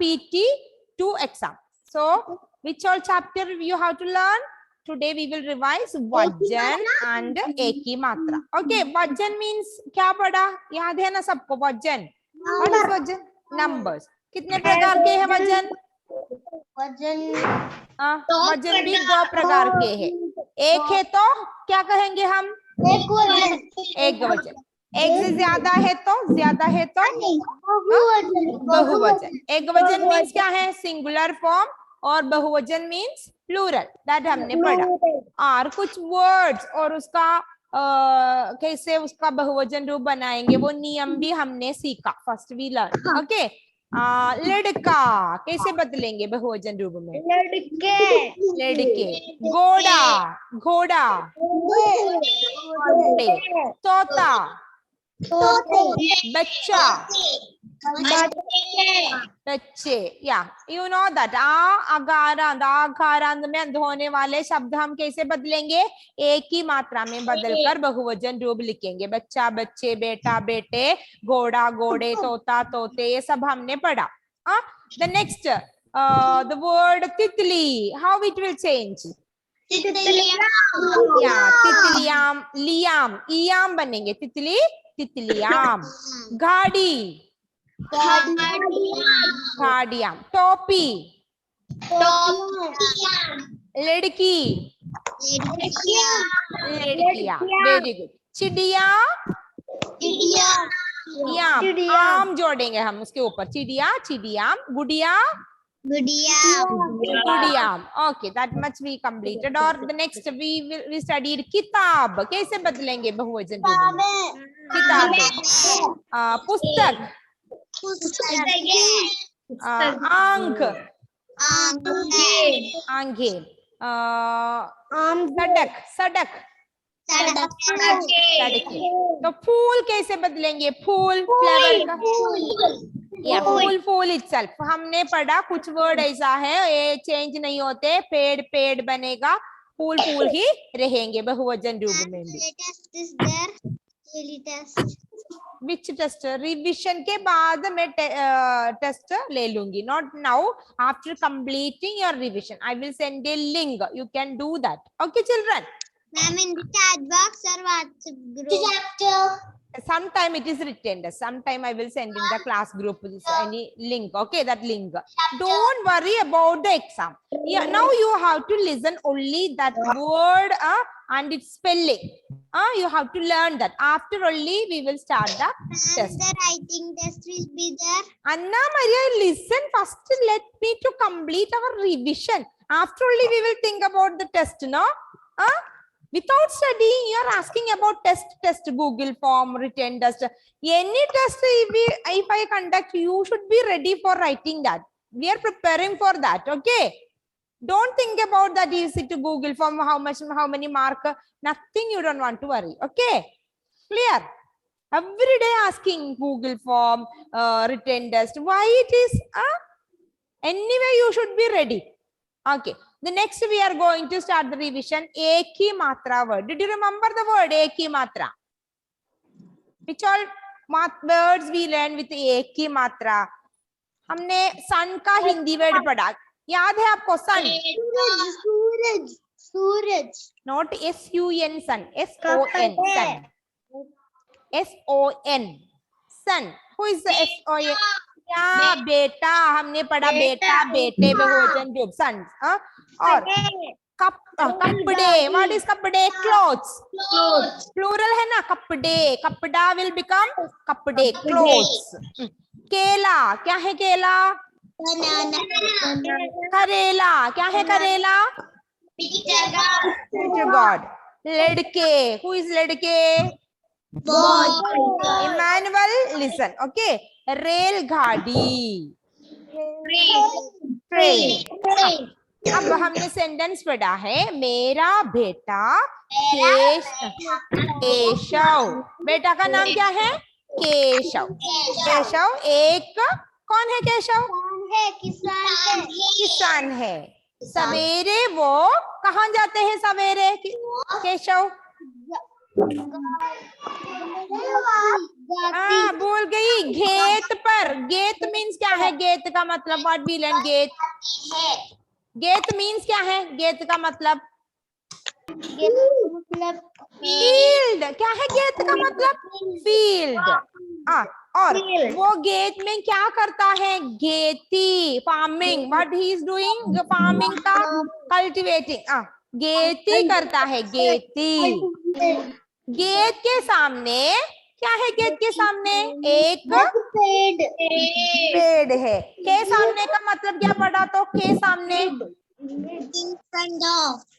PT2 exam. So which all chapter you have to learn? Today we will revise Vajan and Eki Matra. Okay, Vajan means क्या पढ़ा? याद है ना सबको Vajan? What is Vajan? Numbers. कितने प्रकार के हैं वजन? वजन भी 2 प्रकार के हैं. एक है तो क्या कहेंगे हम? एक वजन. एक से ज्यादा है तो बहुवचन. एक वजन मीन्स क्या है? Singular form. और बहुवचन मीन्स प्लूरल. दैट हमने पढ़ा. और कुछ वर्ड्स और उसका कैसे उसका बहुवचन रूप बनाएंगे वो नियम भी हमने सीखा. First we learn. ओके. लड़का कैसे बदलेंगे बहुवचन रूप में? लड़के. घोड़ा. तोता. बच्चा. बच्चे. या यू नो दैट आकारांत में होने वाले शब्द हम कैसे बदलेंगे? एक ही मात्रा में बदलकर बहुवचन रूप लिखेंगे. बच्चा, बच्चे, बेटा, बेटे, घोड़ा, घोड़े, तोता, तोते, ये सब हमने पढ़ा. द नेक्स्ट द वर्ड तितली. How it will change? तितलियाम. लियाम. इयाम बनेंगे. तितली, तितलियाम. गाड़ी. गाड़ियां. टोपी. लड़की. लड़कियां. Very good. चिड़िया. आम जोड़ेंगे हम उसके ऊपर. चिड़िया, चिड़ियाम. गुड़िया. गुड़ियाम. Okay, that much we completed. और द नेक्स्ट वी स्टडीड किताब. कैसे बदलेंगे बहुवचन? किताब. पुस्तक. आंख. आंखें. सड़क. सड़कें. तो फूल कैसे बदलेंगे? फूल. फ्लावर का. फूल इटसेल्फ हमने पढ़ा. कुछ वर्ड ऐसा है ये चेंज नहीं होते. पेड़ बनेगा. फूल ही रहेंगे बहुवचन रूप में भी. Which test? रिविजन के बाद मैं टेस्ट ले लूंगी. Not now. After completing your revision I will send A link. You can do that. Okay children? Ma'am, in the chat box or WhatsApp group. Sometime it is written. Sometime I will send in the class group any link. Okay, that link. Don't worry about the exam. Yeah, now you have to listen only that word and its spelling. You have to learn that. After only we will start the test. The writing test will be there. Anna Maria, listen first. Let me to complete our revision. After only we will think about the test. No? Without studying, you are asking about test, Google form, written test. Any test, if I conduct, you should be ready for writing that. We are preparing for that, okay? Don't think about that. You sit to Google form, how many mark, nothing. You don't want to worry, okay? Clear? Every day asking Google form, written test. Why it is? Anyway, you should be ready. Okay. The next we are going to start the revision. Eki matra word. Did you remember the word Eki matra? Which all words we learn with Eki matra? हमने sun का Hindi word पढ़ा. याद है आपको sun? Suraj. Not S-U-N sun. S-O-N sun. S-O-N sun. Who is the S-O-N? क्या? बेटा. हमने पढ़ा बेटा, बेटे बहुवचन रूप. Sons. और कपड़े. What is कपड़े? Clothes. Plural है ना. कपड़े. कपड़ा will become कपड़े. Clothes. केला. क्या है केला? करेला. क्या है करेला? God. लड़के. Who is लड़के? Emmanuel, listen. Okay. रेलगाड़ी. ट्रेन. अब हमने सेंटेंस पढ़ा है. मेरा बेटा केशव. बेटा का नाम क्या है? केशव. केशव एक कौन है? केशव किसान है. सवेरे वो कहाँ जाते हैं? सवेरे केशव भूल गई. घेत पर. घेत क्या है गेत का मतलब? व्हाट वी लर्न गेत? गेत मीन्स क्या है? गेत का मतलब फील्ड। क्या है गेत का मतलब? फील्ड। और वो गेत में क्या करता है? गेती, farming. What he is doing? Farming का कल्टिवेटिंग। गेती करता है, गेती। गेट के सामने क्या है? गेट के सामने एक पेड़ है। के सामने का मतलब क्या पड़ा? तो के सामने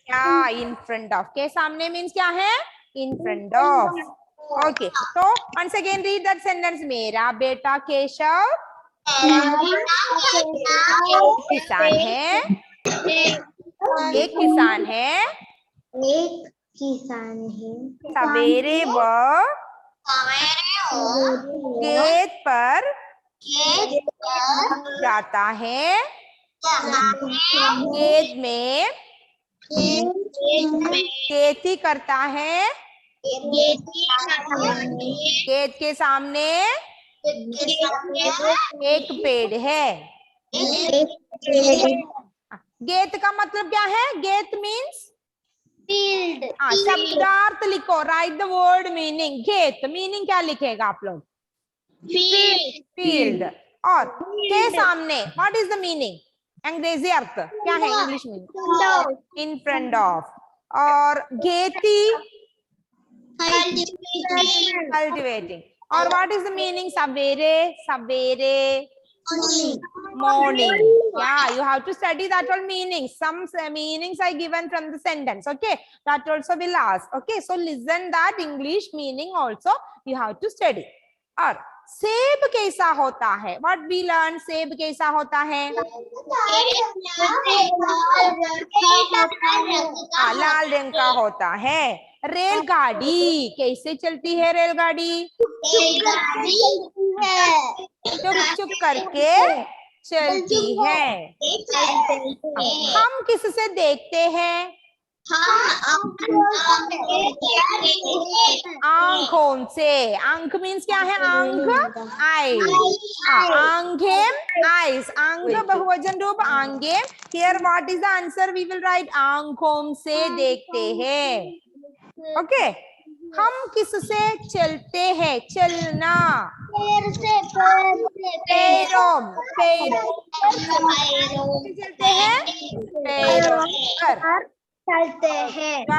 क्या? इन फ्रंट ऑफ। के सामने मीन्स क्या है? In front of. ओके, तो once again read that sentence. मेरा बेटा केशव किसान है। एक किसान है। सवेरे वह खेत पर जाता है। खेत में खेती करता है। खेत के सामने एक पेड़ है। गेत का मतलब क्या है? गेत मीन्स फील्ड। शब्दार्थ लिखो। Write the word meaning. गेत मीनिंग क्या लिखेगा आप लोग? फील्ड। और के सामने व्हाट इज द मीनिंग? अंग्रेजी अर्थ क्या है? English meaning in front of. और गेती कल्टिवेटिंग। और व्हाट इज द मीनिंग? सवेरे, सवेरे morning. Yeah, you have to study that all meanings. Some meanings are given from the sentence. Okay, that also will ask. Okay, so listen that English meaning also you have to study. और सेब कैसा होता है? What we learn? सेब कैसा होता है? लाल रंग का होता है। रेलगाड़ी कैसे चलती है? रेलगाड़ी चुप चुप करके चलती है। हम किससे देखते हैं? आंखों से। आंख मीन्स क्या है? आंख, आईज। आंखें, आईज। आंख बहुवचन रूप आंखें। Here what is the answer? We will write आंखों से देखते हैं। ओके, हम किससे चलते हैं? चलना पैरों, पैरों चलते हैं। पैरों पर चलते हैं। you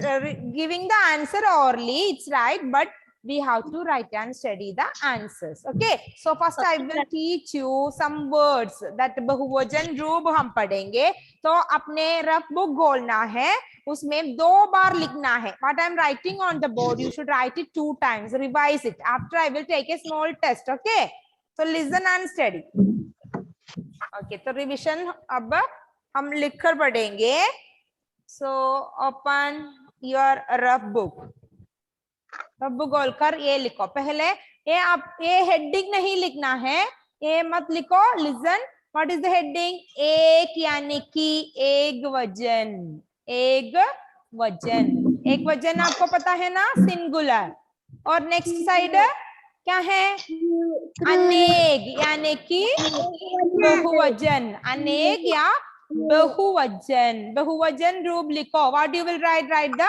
are giving the answer orally. It's right, but we have to write and study the answers. Okay, so first I will teach you some words that बहुवचन रूप हम पढ़ेंगे। तो अपने रफ बुक खोलना है, उसमें 2 बार लिखना है। What I am writing on the board, you should write it 2 times. Revise it. After I will take a small test. Okay, so listen and study. Okay, तो रिविजन अब हम लिखकर पढ़ेंगे। So open your rough book. Rough book खोलकर ये लिखो। पहले ये आप ये हेडिंग नहीं लिखना है, ये मत लिखो। Listen, what is the heading? एक यानी कि एक वजन। एक वजन। एक वजन आपको पता है ना? सिंगुलर। और नेक्स्ट साइड क्या है? अनेक यानी कि बहुवचन। अनेक या बहुवचन। बहुवचन रूप लिखो। What you will write? Write the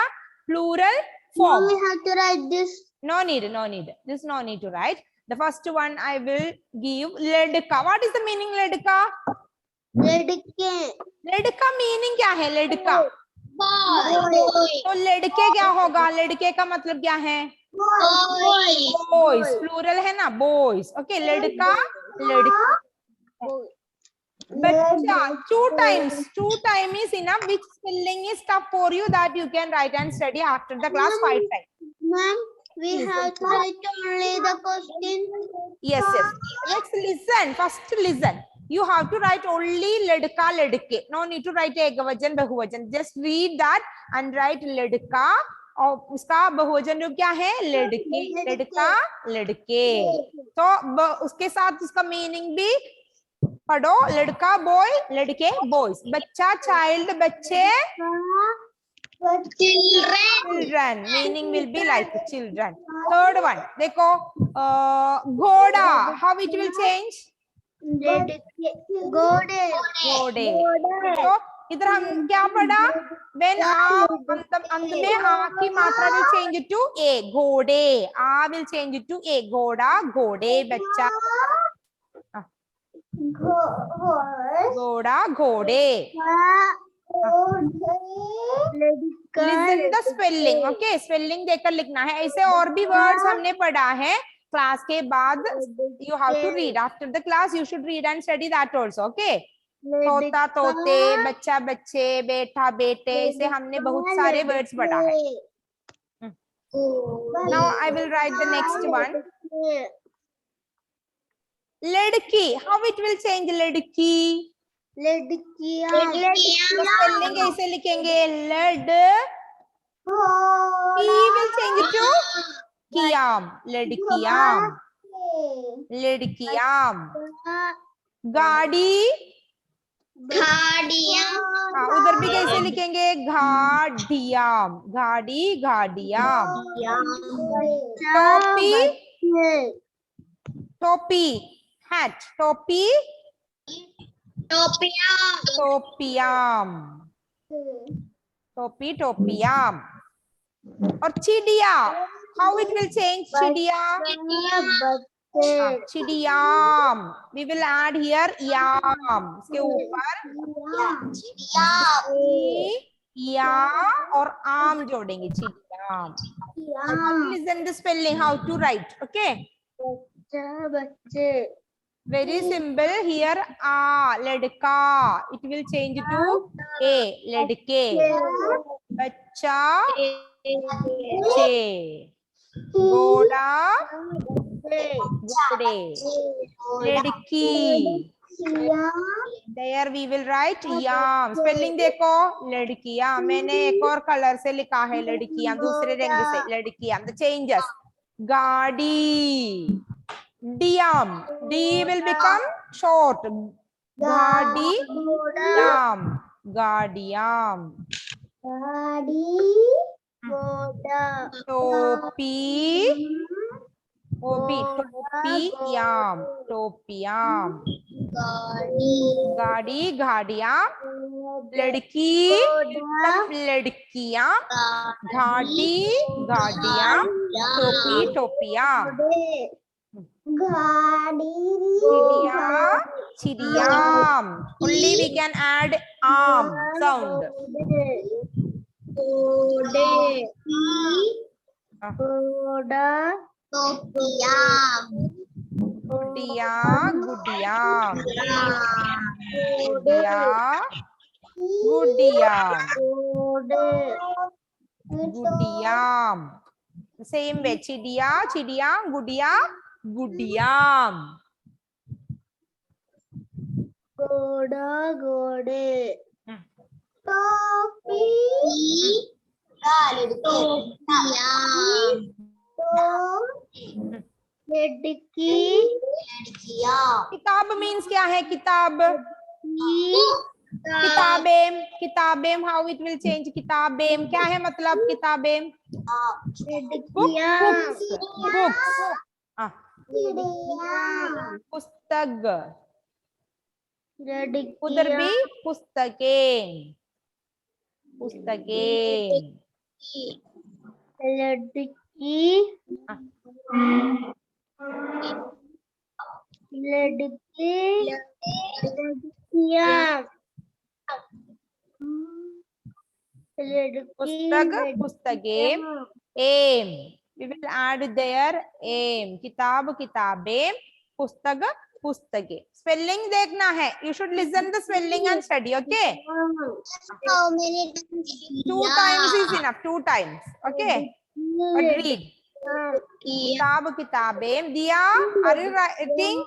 plural form. We have to write this. No need, no need. This no need to write. The first one I will give ledka. What is the meaning ledka? लड़के। ledka meaning क्या है? ledka तो लड़के क्या होगा? लड़के का मतलब क्या है? boys. Plural है ना? boys. Okay, लड़का, लड़की। बच्चा 2 times. 2 times is enough. Which spelling is tough for you that you can write and study after the class 5 times. Ma'am, we have to write only the question. Yes, yes. Let's listen. First listen. You have to write only ladka, ladke. No need to write ekvachan, bahuvachan. Just read that and write ladka. और उसका बहुवचन रूप क्या है? लड़के, लड़का, लड़के। तो उसके साथ उसका मीनिंग भी पढ़ो। लड़का बॉय, लड़के बॉयज। बच्चा चाइल्ड, बच्चे children. Meaning will be like children. Third one देखो, घोड़ा, हाउ इट विल चेंज? घोड़े घोड़े। तो इधर हम क्या पढ़ा? When आ अंत में आ की मात्रा will change to a, घोड़े। आ will change to a, घोड़ा घोड़े बच्चा घोड़ा घोड़े। Listen the spelling, okay spelling देखकर लिखना है। ऐसे और भी वर्ड्स हमने पढ़ा है क्लास के बाद। You have to read after the class, you should read and study that also, okay. तोता तोते, बच्चा बच्चे, बेटा बेटे, इसे हमने बहुत सारे वर्ड्स पढ़ा है। Now I will write the next one, लड़की। हाउ इट विल चेंज लड़की? स्पेलिंग कैसे लिखेंगे? लड़ की विल चेंज टू कियाम, लड़कियाम लड़कियाम। गाड़ी, हाँ उधर भी कैसे लिखेंगे? घाड़ियाम, गाड़ी घाड़ियाम। टोपी, टोपी हैट, टोपी टोपियाम, टोपी टोपियाम। और चिड़िया, हाउ इट विल चेंज? चिड़िया, चिड़ियाम। वी विल ऐड हियर याम, इसके ऊपर या और आम जोड़ेंगे, चिड़ियाम। Listen the spelling, how to write, okay. Very simple. Here a, लड़का, it will change to a, लड़के। बच्चा, बच्चे। घोड़ा, घोड़े। लड़की, there we will write yam. Spelling देखो, लड़कियां। मैंने एक और कलर से लिखा है लड़कियां, दूसरे रंग से, लड़कियां। The changes, गाड़ी, डियाम, D will become short, गाड़ी याम, गाड़ियाम। टोपी, टोपियाम, टोपियाम। गाड़ी घाड़ियां, लड़की लड़कियां, घाटी घाटियां, टोपी टोपियां। चिड़िया चिड़ियाम, only we can add arm sound. Gudiya Gudiyam, Gudiya Gudiyam, Gudiyam. Same way, चिड़िया चिड़िया, गुडिया गुडियाम। घोड़ा घोड़े, लड़की, किताब मीन्स क्या है? किताब, किताबें, किताबें। How it will change? किताबें क्या है मतलब? किताबें बुक्स, पुस्तक, उधर भी पुस्तकें, पुस्तकें। लड़की, लड़की, लड़कियां, पुस्तक पुस्तकें। Um, we will add there aim, किताब किताबें, पुस्तक पुस्तकें। स्पेलिंग देखना है, you should listen the spelling and study, okay? How many times? 2 times is enough, 2 times, okay? But read. किताब किताबें। दिया, are you writing?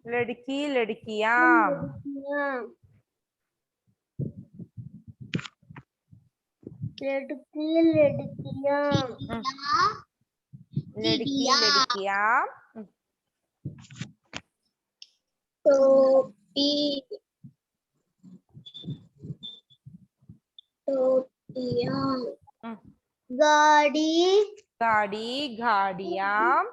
लड़की लड़कियां, लड़की लड़कियां, लड़की लड़कियां। टोपी टोपियां, गाड़ी गाड़ी घाड़ियां,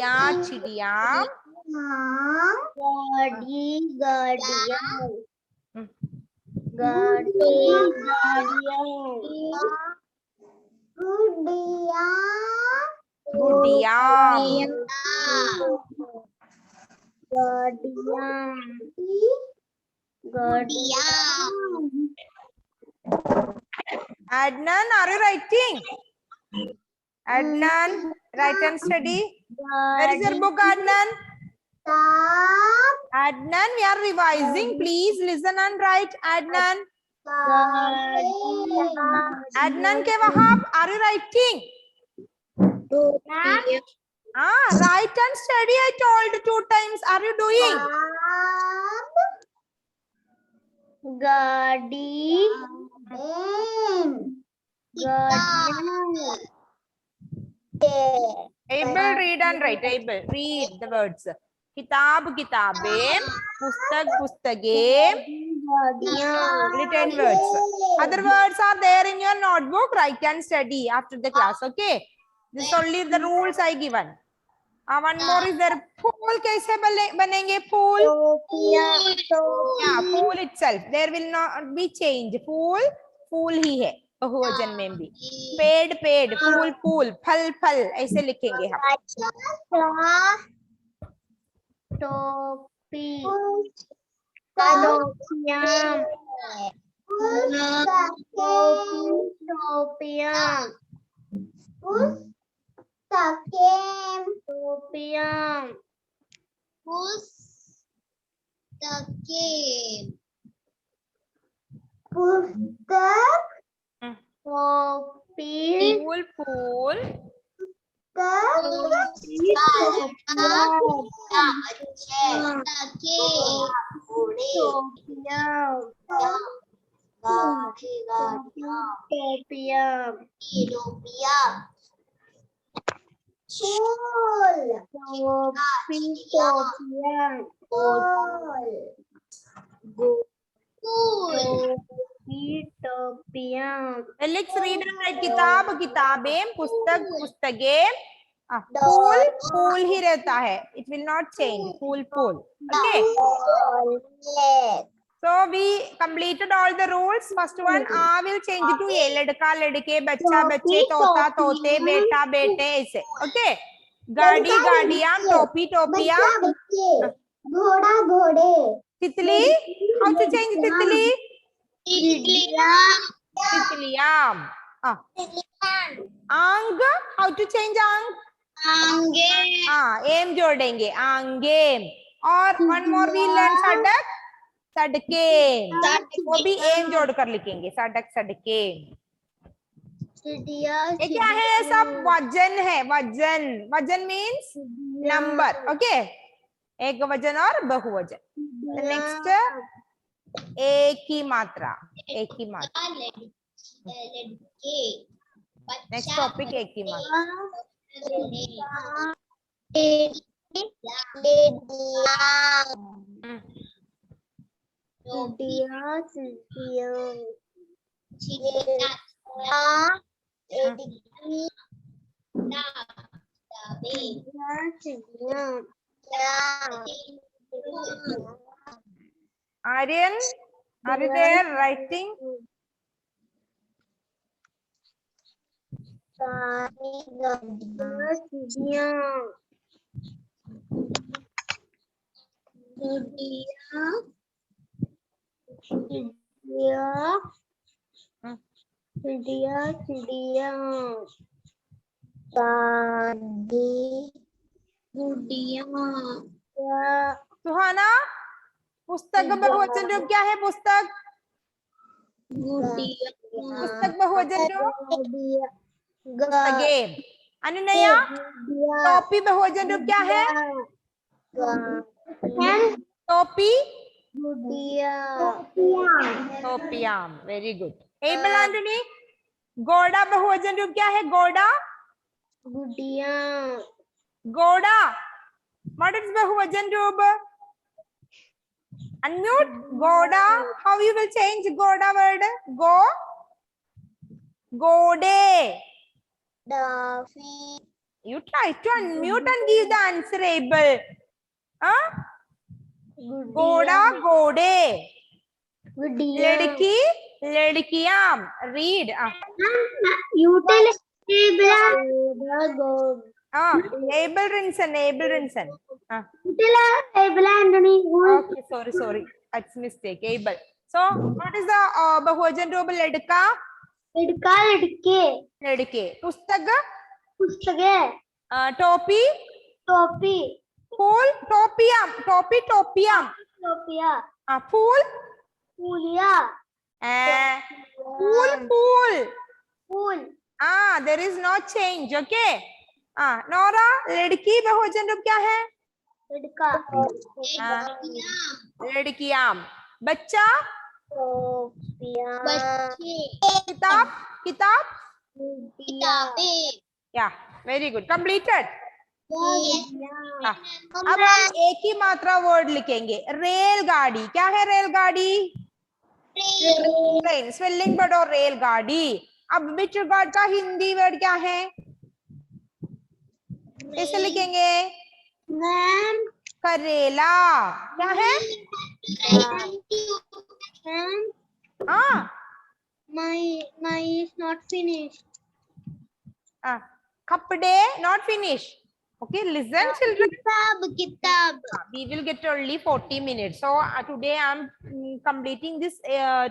चिड़िया चिड़ियाम गाड़ी गाड़ियाँ हम्म, गाड़ी गाड़ियाँ गुड़िया गुड़ियाम गाड़ियाँ गाड़ियाँ Adnan, are you writing? Adnan, write and study. Where is your book, Adnan? Adnan, we are revising. Please listen and write. Adnan. Adnan ke Wahab, are you writing? Write and study. I told 2 times. Are you doing? गाड़ी Able, read and write. Able, read the words. Kitab, kitabem. Pustak, pustage. Only 10 words. Other words are there in your notebook. Write and study after the class. Okay. This is only the rules I given. One more is there. Pool kaise banenge? Pool. Yeah, pool itself. There will not be change. Pool, pool ही है बहुवचन में भी. पेड़ पेड़, फूल फूल, फल फल ऐसे लिखेंगे हम. टोपी टोपियाँ टोपियाँ टोपियाँ पुस्तक टोपी फूल फूल Alex, read and write. किताब किताबें, पुस्तक पुस्तकें. फूल फूल ही रहता है. It will not change. Fool fool. Okay. So we completed all the rules. First one, I will change to a. लड़का लड़के, बच्चा बच्चे, तोता तोते, बेटा बेटे ऐसे. Okay. गाड़ी गाड़ियां, टोपी टोपियां, घोड़ा घोड़े तितली. How to change तितली? तितलियां. आंग. How to change आंग? एम जोड़ेंगे. आंगेम. और one more we learn सड़क. सड़कें. वो भी एम जोड़ कर लिखेंगे. सड़क सड़कें. ये क्या है? सब वजन है. वजन. वजन मीन्स नंबर. ओके. एक वजन और बहुवचन. नेक्स्ट एक ही मात्रा. एक ही मात्रा. नेक्स्ट टॉपिक एक ही मात्रा. Aryan, are you there writing? सुहाना, पुस्तक बहुवचन रूप क्या है? पुस्तक. पुस्तक बहुवचन रूप पुस्तकें. अनुनया, टोपी बहुवचन रूप क्या है? टोपी. टोपियां. Very good. एबल आंटनी, घोड़ा बहुवचन रूप क्या है? घोड़ा. घोड़ा. What is बहुवचन रूप? Unmute. घोड़ा. How you will change घोड़ा word? Go. घोड़े. You try to unmute and give the answer, Abel. Huh? Goda, gode. Ladki, ladkiyam. Read. Abel Rinson, Abel Rinson. Okay, sorry. That's mistake. Abel. So, what is the Bahujan Robe ladka? Ladke. Pustaka? Topi? Pool? Topiam. Topiam. Pool? Pool. There is no change. Okay. Nora, ladki Bahujan Robe kya hai? Ladkiyam. Bachcha? Kitab? Yeah, very good. Completed. अब हम एक ही मात्रा word लिखेंगे. रेलगाड़ी. क्या है रेलगाड़ी? Train. Spelling पढ़ो रेलगाड़ी. अब विच वर्ड का हिंदी वर्ड क्या है? कैसे लिखेंगे? करेला. क्या है? My is not finished. Kapde, not finished. Okay, listen, children. Kitab. We will get only 40 minutes. So today I am completing this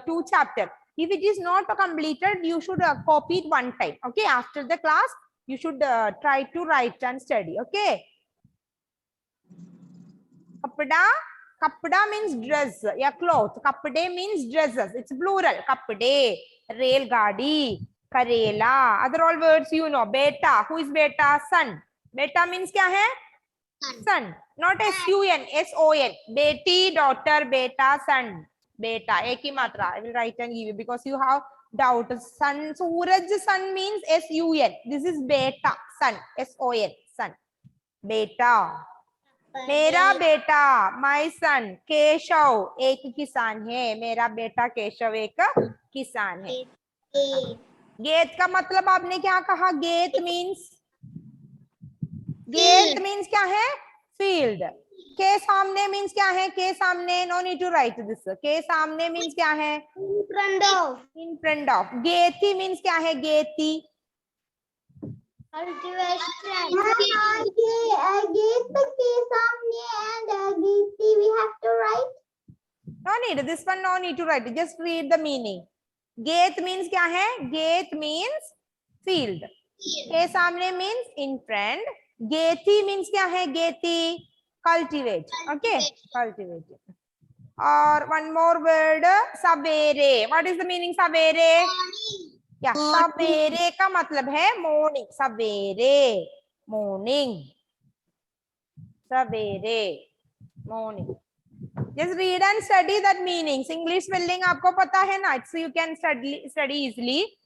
2 chapters. If it is not completed, you should copy it one time. Okay, after the class, you should try to write and study. Okay. Kapda means dress, yeah, cloth. Kapde means dresses. It's plural. Kapde, railgadi, karela. Other all words you know. Beta. Who is beta? Son. Beta means kya hai? Son. Not S-U-N. S-O-N. Beti, daughter, beta, son. Beta. Ek hi matra. I will write and give you because you have doubt. Son. Suraj son means S-U-N. This is beta. Son. S-O-N. Son. Beta. मेरा बेटा, my son, Keshav एक किसान है. मेरा बेटा केशव एक किसान है. गेत का मतलब आपने क्या कहा? गेत मीन्स क्या है? फील्ड. के सामने मीन्स क्या है? के सामने, no need to write this. के सामने मीन्स क्या है? In front of. गेती मीन्स क्या है? गेती. No need. This one no need to write. Just read the meaning. Gate means क्या है? Gate means field. के सामने means in front. Geti means क्या है? Geti cultivate. Okay, cultivate. Or one more word, sabere. What is the meaning sabere? Yeah, sabere का मतलब है morning. Sabere, morning. Sabere, morning. Just read and study that meanings. English spelling आपको पता है ना? So you can study easily.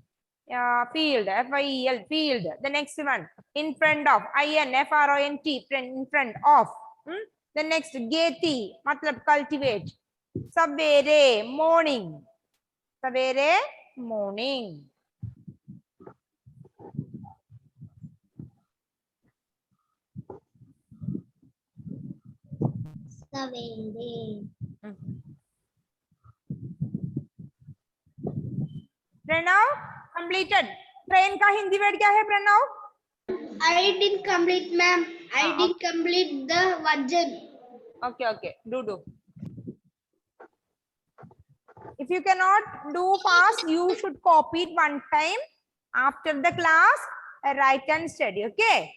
Field, F-I-E-L, field. The next one, in front of, I-N, F-R-O-N-T, in front of. The next, geti, मतलब cultivate. Savere, morning. Savere, morning. Pranav, completed. Train का Hindi word क्या है Pranav? I didn't complete, ma'am. I didn't complete the version. Okay. Do. If you cannot do fast, you should copy it one time. After the class, write and study. Okay.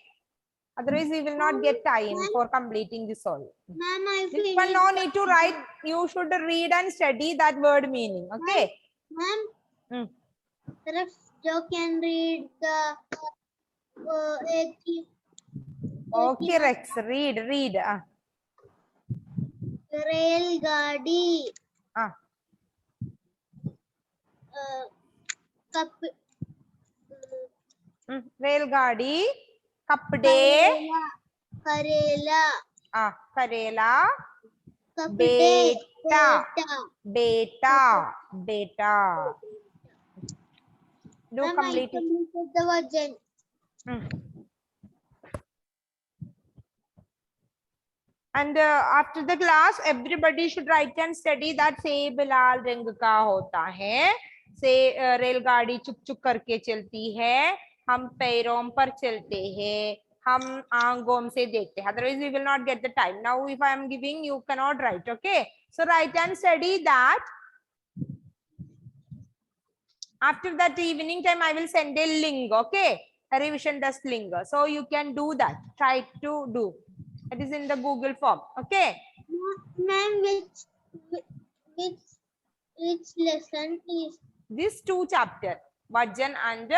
Otherwise, we will not get time for completing this all. Ma'am, I This one no need to write. You should read and study that word meaning. Okay. Ma'am, you can read the Okay, Rex. Read. Railgadi. Railgadi. Kapde. Karela. Beta. Do complete the version. And after the class, everybody should write and study that सेब लाल रंग का होता है, से रेलगाड़ी चुक चुक करके चलती है, हम पैरों पर चलते हैं, हम आंखों से देखते हैं. Otherwise we will not get the time. Now if I am giving, you cannot write. Okay, so write and study that. After that evening time, I will send a link. Okay, a revision test link, so you can do that. Try to do. It is in the Google form. Okay. Ma'am, which lesson is These two chapter, Vajan and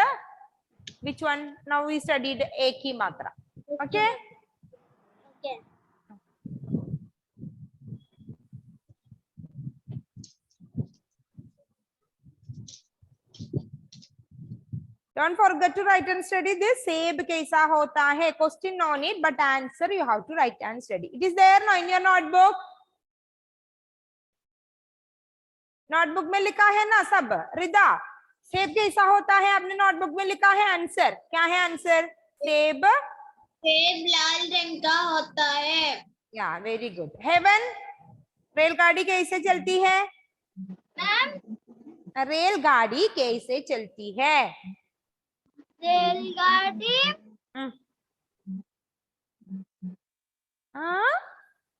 which one? Now we studied Ek Hi Matra. Okay. okay? Don't forget to write and study this. सेब कैसा होता है? Question no need, but answer you have to write and study. It is there now in your notebook. Notebook में लिखा है ना सब? रिदा, सेब कैसा होता है? आपने नोटबुक में लिखा है आंसर. क्या है आंसर? सेब लाल रंग का होता है. या वेरी गुड. हेवन, रेलगाड़ी कैसे चलती है? मैम, रेलगाड़ी कैसे चलती है? रेलगाड़ी हाँ,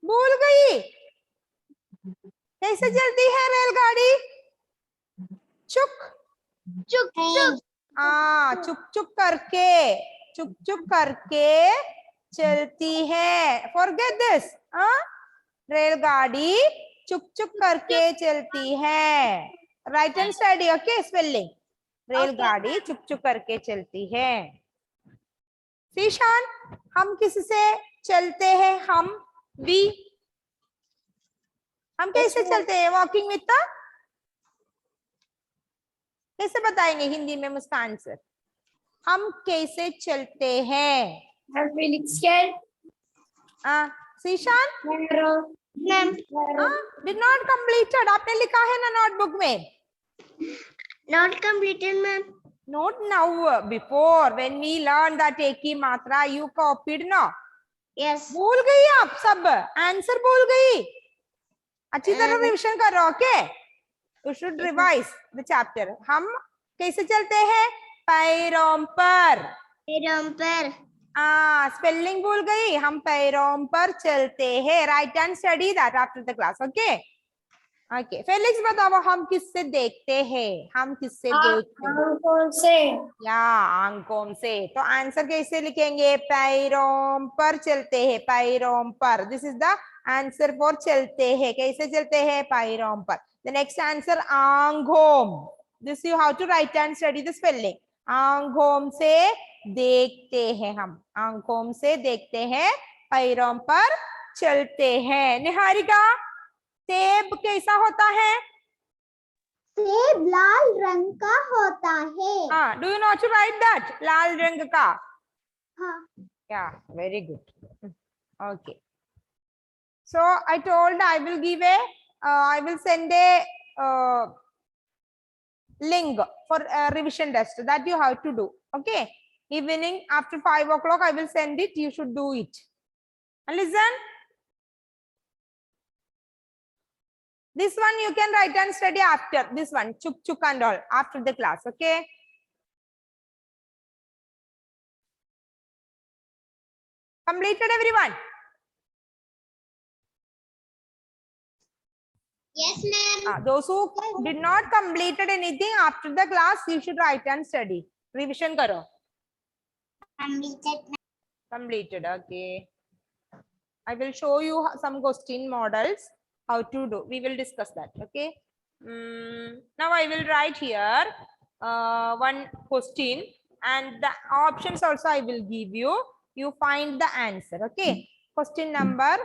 भूल गई. कैसे चलती है रेलगाड़ी? चुक चुक चुक. चुक चुक करके चलती है. Forget this. रेलगाड़ी चुक चुक करके चलती है. Right and study. Okay, spelling. रेलगाड़ी चुक चुक करके चलती है. शीशान, हम किससे चलते हैं? हम कैसे चलते हैं? वॉकिंग विथ द, कैसे बताएंगे हिंदी में मुस्कान सर? हम कैसे चलते हैं? शीशान, डिड नॉट कंप्लीटेड. आपने लिखा है ना नोटबुक में? Not completed, ma'am. Not now. Before, when we learned that एक ही मात्रा, you copied ना? Yes. भूल गई आप सब? आंसर भूल गई? अच्छी तरह रिविजन करो. Okay, you should revise the chapter. हम कैसे चलते हैं? पैरों पर. पैरों पर. स्पेलिंग भूल गई. हम पैरों पर चलते हैं. Right and study that after the class. Okay okay. Felix बताओ, हम किससे देखते हैं? हम किससे देखते हैं? आंखों से. या आंखों से. तो आंसर कैसे लिखेंगे? पैरों पर चलते हैं. पैरों पर. This is the answer for चलते हैं. कैसे चलते हैं? पैरों पर. द नेक्स्ट आंसर आंखों. This you have to write and study the spelling. आंखों से देखते हैं. हम आंखों से देखते हैं, पैरों पर चलते हैं. निहारिका, सेब कैसा होता है? सेब लाल रंग का होता है. Do you know to write that? लाल रंग का. हाँ. Yeah very good. Okay, so I told I will give a I will send a link for a revision test that you have to do. Okay, evening after 5 o'clock I will send it. You should do it. And listen, this one you can write and study after this one, chuk chuk and all, after the class. Okay, completed everyone? Yes, ma'am. Those who did not completed anything after the class, you should write and study. Revision karo. Completed. Okay, I will show you some question models, how to do. We will discuss that. Okay, now I will write here one question, and the options also I will give you. You find the answer. Okay, question number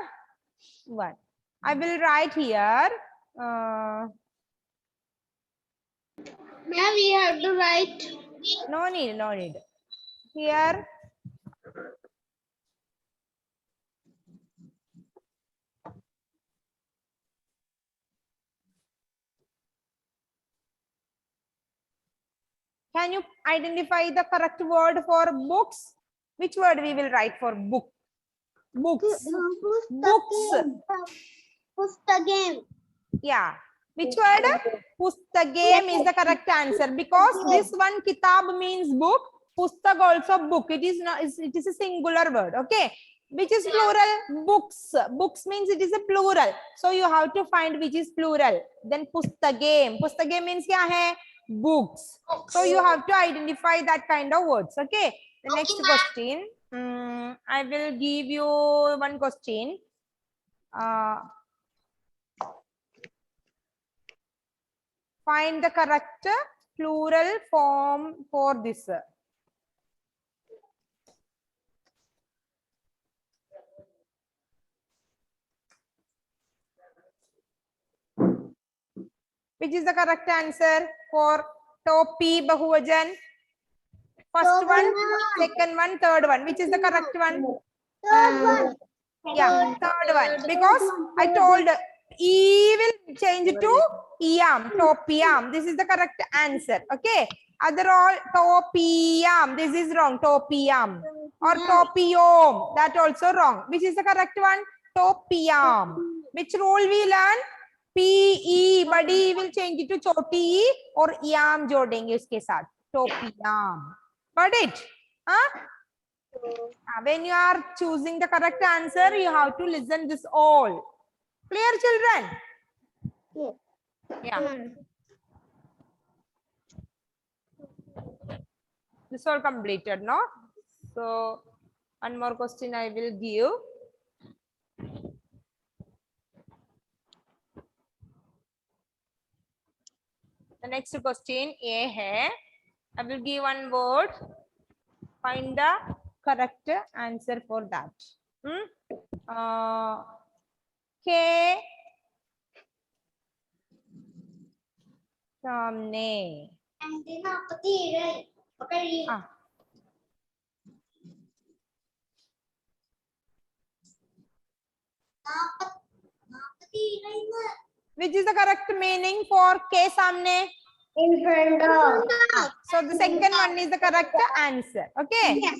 1. I will write here. Ma'am, we have to write. No need, no need. Here. Can you identify the correct word for books? Which word we will write for book? Books. Books. Pustagam. Yeah. Which word? Pustagam is the correct answer because this one kitab means book. Pustag also book. It is not. It is a singular word. Okay. Which is plural? Books. Books means it is a plural. So you have to find which is plural. Then pustagam. Pustagam means kya hai? Books. So you have to identify that kind of words. Okay. The next question. I will give you one question. Find the correct plural form for this. Which is the correct answer for Topi Bahuvajan? First one, second one, third one. Which is the correct one? Yeah, third one. Because I told E will change to Iam, Topiam. This is the correct answer. Okay. Other all Topiam. This is wrong. Topiam. Or Topiom. That also wrong. Which is the correct one? Topiam. Which rule we learn? PE. Badi will change it to Choti or Iam jodenge uske saath. Topiam. Got it? Huh? When you are choosing the correct answer, you have to listen this all. Clear, children? Yeah. This all completed, no? So, one more question I will give. The next question, A hai. I will give one word. Find the correct answer for that. K. Samne. Which is the correct meaning for K samne? In front of. So the second one is the correct answer. Okay. Yes.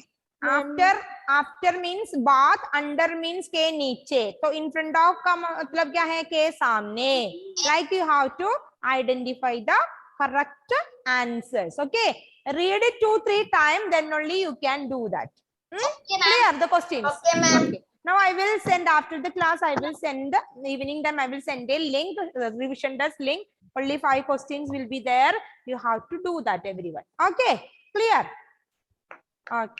After means baat, under means ke niche. So in front of का मतलब क्या है? के सामने. Like you have to identify the correct answers. Okay. Read it 2-3 times, then only you can do that. Clear the questions? Okay, ma'am. Okay. Now I will send after the class. I will send evening time. I will send a link, revision desk link. Only 5 questions will be there. You have to do that, everyone. Okay. Clear? Okay.